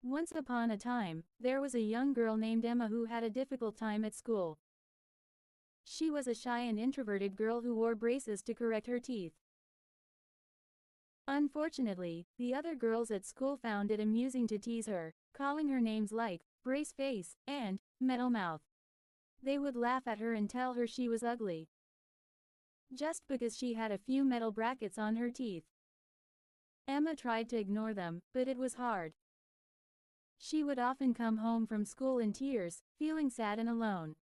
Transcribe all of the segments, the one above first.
Once upon a time, there was a young girl named Emma who had a difficult time at school. She was a shy and introverted girl who wore braces to correct her teeth. Unfortunately, the other girls at school found it amusing to tease her, calling her names like brace face and metal mouth. They would laugh at her and tell her she was ugly, just because she had a few metal brackets on her teeth. Emma tried to ignore them, but it was hard. She would often come home from school in tears, feeling sad and alone.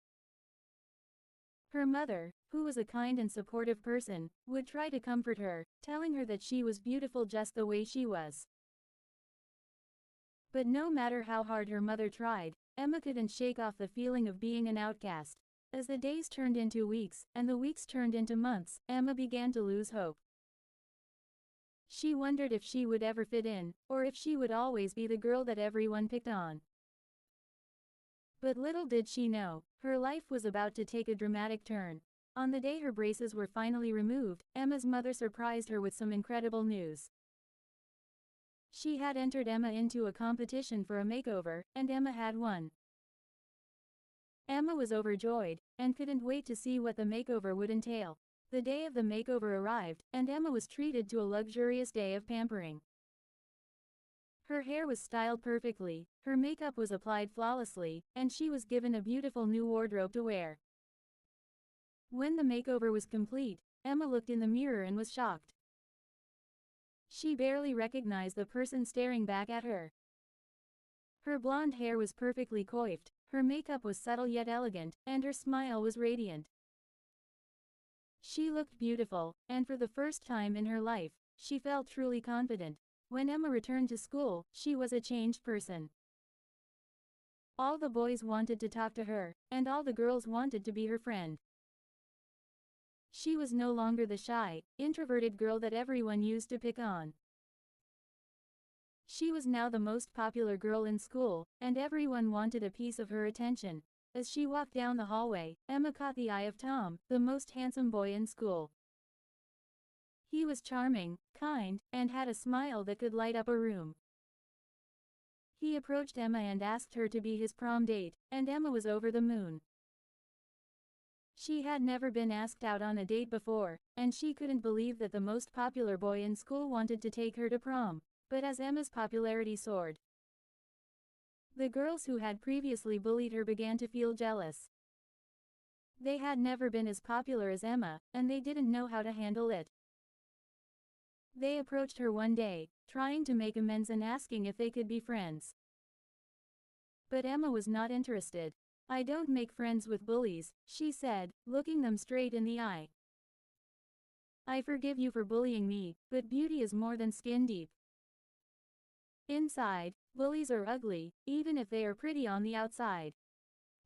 Her mother, who was a kind and supportive person, would try to comfort her, telling her that she was beautiful just the way she was. But no matter how hard her mother tried, Emma couldn't shake off the feeling of being an outcast. As the days turned into weeks, and the weeks turned into months, Emma began to lose hope. She wondered if she would ever fit in, or if she would always be the girl that everyone picked on. But little did she know, her life was about to take a dramatic turn. On the day her braces were finally removed, Emma's mother surprised her with some incredible news. She had entered Emma into a competition for a makeover, and Emma had won. Emma was overjoyed, and couldn't wait to see what the makeover would entail. The day of the makeover arrived, and Emma was treated to a luxurious day of pampering. Her hair was styled perfectly, her makeup was applied flawlessly, and she was given a beautiful new wardrobe to wear. When the makeover was complete, Emma looked in the mirror and was shocked. She barely recognized the person staring back at her. Her blonde hair was perfectly coiffed, her makeup was subtle yet elegant, and her smile was radiant. She looked beautiful, and for the first time in her life, she felt truly confident. When Emma returned to school, she was a changed person. All the boys wanted to talk to her, and all the girls wanted to be her friend. She was no longer the shy, introverted girl that everyone used to pick on. She was now the most popular girl in school, and everyone wanted a piece of her attention. As she walked down the hallway, Emma caught the eye of Tom, the most handsome boy in school. He was charming, kind, and had a smile that could light up a room. He approached Emma and asked her to be his prom date, and Emma was over the moon. She had never been asked out on a date before, and she couldn't believe that the most popular boy in school wanted to take her to prom. But as Emma's popularity soared, the girls who had previously bullied her began to feel jealous. They had never been as popular as Emma, and they didn't know how to handle it. They approached her one day, trying to make amends and asking if they could be friends. But Emma was not interested. "I don't make friends with bullies," she said, looking them straight in the eye. "I forgive you for bullying me, but beauty is more than skin deep. Inside, bullies are ugly, even if they are pretty on the outside."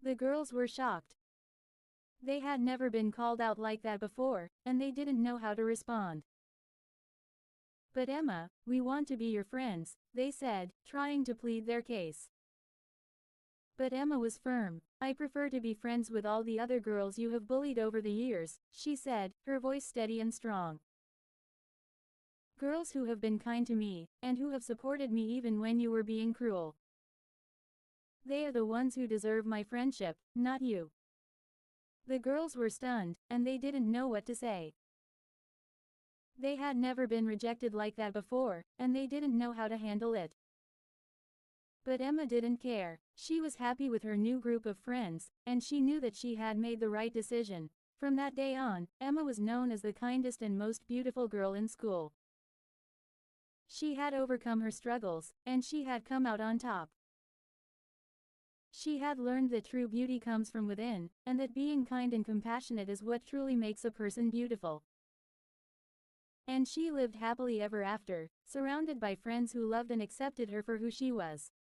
The girls were shocked. They had never been called out like that before, and they didn't know how to respond. "But Emma, we want to be your friends," they said, trying to plead their case. But Emma was firm. "I prefer to be friends with all the other girls you have bullied over the years," she said, her voice steady and strong. "Girls who have been kind to me, and who have supported me even when you were being cruel. They are the ones who deserve my friendship, not you." The girls were stunned, and they didn't know what to say. They had never been rejected like that before, and they didn't know how to handle it. But Emma didn't care. She was happy with her new group of friends, and she knew that she had made the right decision. From that day on, Emma was known as the kindest and most beautiful girl in school. She had overcome her struggles, and she had come out on top. She had learned that true beauty comes from within, and that being kind and compassionate is what truly makes a person beautiful. And she lived happily ever after, surrounded by friends who loved and accepted her for who she was.